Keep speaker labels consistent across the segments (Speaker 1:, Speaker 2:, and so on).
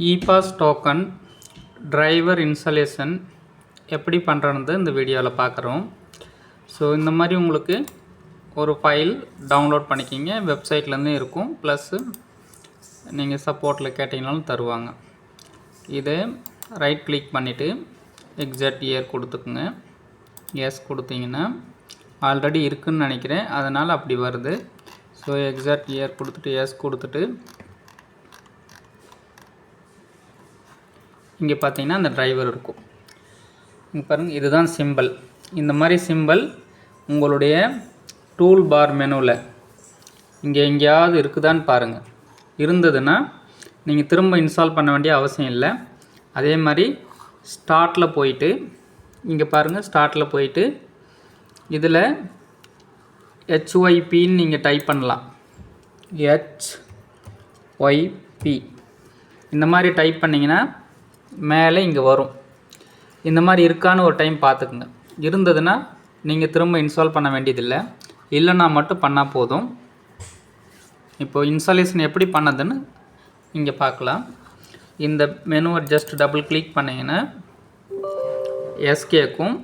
Speaker 1: EPAS token driver installation எப்படி பண்ணுறது இந்த வீடியோவில் பார்க்குறோம். ஸோ இந்த மாதிரி உங்களுக்கு ஒரு ஃபைல் டவுன்லோட் பண்ணிக்கிங்க, வெப்சைட்லேருந்து இருக்கும். ப்ளஸ்ஸு நீங்கள் சப்போர்ட்டில் கேட்டிங்கனாலும் தருவாங்க. இதை ரைட் கிளிக் பண்ணிவிட்டு எக்ஸாக்ட் இயர் கொடுத்துக்குங்க. எஸ் கொடுத்தீங்கன்னா ஆல்ரெடி இருக்குதுன்னு நினைக்கிறேன், அதனால் அப்படி வருது. ஸோ எக்ஸாக்ட் இயர் கொடுத்துட்டு எஸ் கொடுத்துட்டு இங்கே பார்த்தீங்கன்னா அந்த டிரைவர் இருக்கும். இங்கே பாருங்கள், இதுதான் சிம்பிள். இந்த மாதிரி சிம்பிள் உங்களுடைய டூல் பார் மெனுவில் இங்கே எங்கேயாவது இருக்குதான்னு பாருங்கள். இருந்ததுன்னா நீங்கள் திரும்ப இன்ஸ்டால் பண்ண வேண்டிய அவசியம் இல்லை. அதே மாதிரி ஸ்டார்ட்டில் போயிட்டு இங்கே பாருங்கள், ஸ்டார்ட்டில் போயிட்டு இதில் HYPன்னு நீங்கள் டைப் பண்ணலாம். HYP இந்த மாதிரி டைப் பண்ணிங்கன்னா மேலே இங்கே வரும். இந்த மாதிரி இருக்கான்னு ஒரு டைம் பார்த்துக்குங்க. இருந்ததுன்னா நீங்கள் திரும்ப இன்ஸ்டால் பண்ண வேண்டியதில்லை, இல்லைன்னா மட்டும் பண்ணால் போதும். இப்போ இன்ஸ்டாலேஷன் எப்படி பண்ணதுன்னு இங்கே பார்க்கலாம். இந்த மெனுவை ஜஸ்ட் டபுள் கிளிக் பண்ணிங்கன்னா எஸ்கேக்கும்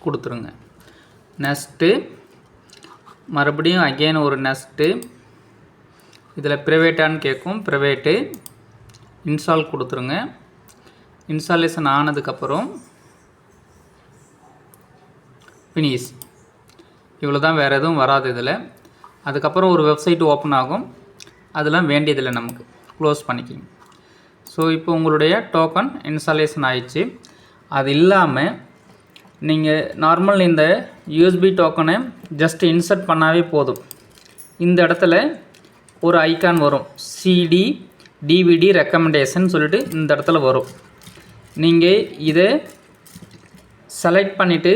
Speaker 1: கொடுத்துருங்க. நெக்ஸ்ட்டு மறுபடியும் அகெயின் ஒரு நெக்ஸ்ட்டு இதில் ப்ரைவேட்டான்னு கேட்கும், ப்ரைவேட்டு இன்ஸ்டால் கொடுத்துருங்க. இன்ஸ்டாலேஷன் ஆனதுக்கப்புறம் ஃபினிஷ். இவ்வளோ தான், வேறு எதுவும் வராது இதில். அதுக்கப்புறம் ஒரு வெப்சைட் ஓப்பன் ஆகும், அதெல்லாம் வேண்டியதில்லை, நமக்கு க்ளோஸ் பண்ணிக்கிங்க. ஸோ இப்போ உங்களுடைய டோக்கன் இன்ஸ்டாலேஷன் ஆயிடுச்சு. அது இல்லாமல் நீங்கள் நார்மல் இந்த யூஎஸ்பி டோக்கனை ஜஸ்ட் இன்சர்ட் பண்ணாவே போதும். இந்த இடத்துல ஒரு ஐக்கான் வரும், CD DVD ரெக்கமெண்டேஷன் சொல்லிட்டு இந்த இடத்துல வரும். நீங்கள் இதை செலக்ட் பண்ணிவிட்டு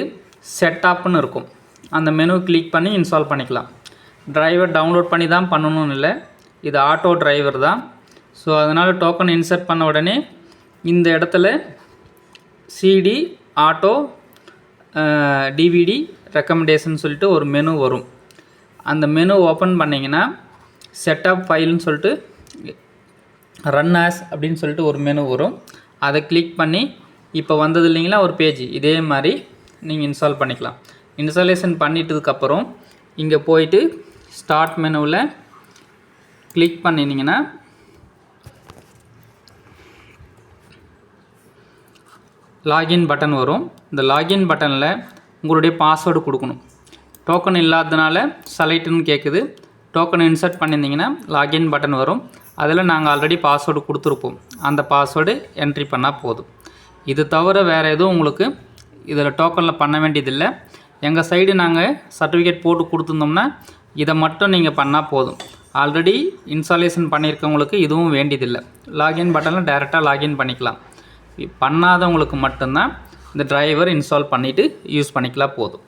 Speaker 1: செட்டப்னு இருக்கும், அந்த மெனு கிளிக் பண்ணி இன்ஸ்டால் பண்ணிக்கலாம். டிரைவர் டவுன்லோட் பண்ணி தான் பண்ணணும்னு இல்லை, இது ஆட்டோ டிரைவர் தான். ஸோ அதனால் டோக்கன் இன்சர்ட் பண்ண உடனே இந்த இடத்துல CD ஆட்டோ DVD ரெக்கமெண்டேஷன் சொல்லிட்டு ஒரு மெனு வரும். அந்த மெனு ஓப்பன் பண்ணிங்கன்னா செட்டப் ஃபைல்னு சொல்லிட்டு ரன் ஆஸ் அப்படின்னு சொல்லிட்டு ஒரு மெனு வரும். அதை கிளிக் பண்ணி இப்போ வந்தது இல்லைங்களா ஒரு பேஜ், இதே மாதிரி நீங்கள் இன்ஸ்டால் பண்ணிக்கலாம். இன்ஸ்டாலேஷன் பண்ணிட்டதுக்கப்புறம் இங்கே போயிட்டு ஸ்டார்ட் மெனுவில் கிளிக் பண்ணினீங்கன்னா லாகின் பட்டன் வரும். இந்த லாகின் பட்டனில் உங்களுடைய பாஸ்வேர்டு கொடுக்கணும். டோக்கன் இல்லாததுனால செலக்ட்னு கேட்குது. டோக்கன் இன்சர்ட் பண்ணியிருந்தீங்கன்னா லாகின் பட்டன் வரும். அதில் நாங்கள் ஆல்ரெடி பாஸ்வேர்டு கொடுத்துருப்போம், அந்த பாஸ்வேர்டு என்ட்ரி பண்ணால் போதும். இது தவிர வேறு எதுவும் உங்களுக்கு இதில் டோக்கனில் பண்ண வேண்டியதில்லை. எங்கள் சைடு நாங்கள் சர்டிஃபிகேட் போட்டு கொடுத்துருந்தோம்னா இதை மட்டும் நீங்கள் பண்ணால் போதும். ஆல்ரெடி இன்ஸ்டாலேஷன் பண்ணியிருக்கவங்களுக்கு இதுவும் வேண்டியதில்லை. லாகின் பட்டனில் டைரெக்டாக லாகின் பண்ணிக்கலாம். பண்ணாதவங்களுக்கு மட்டும்தான் இந்த டிரைவர் இன்ஸ்டால் பண்ணிவிட்டு யூஸ் பண்ணிக்கலாம் போதும்.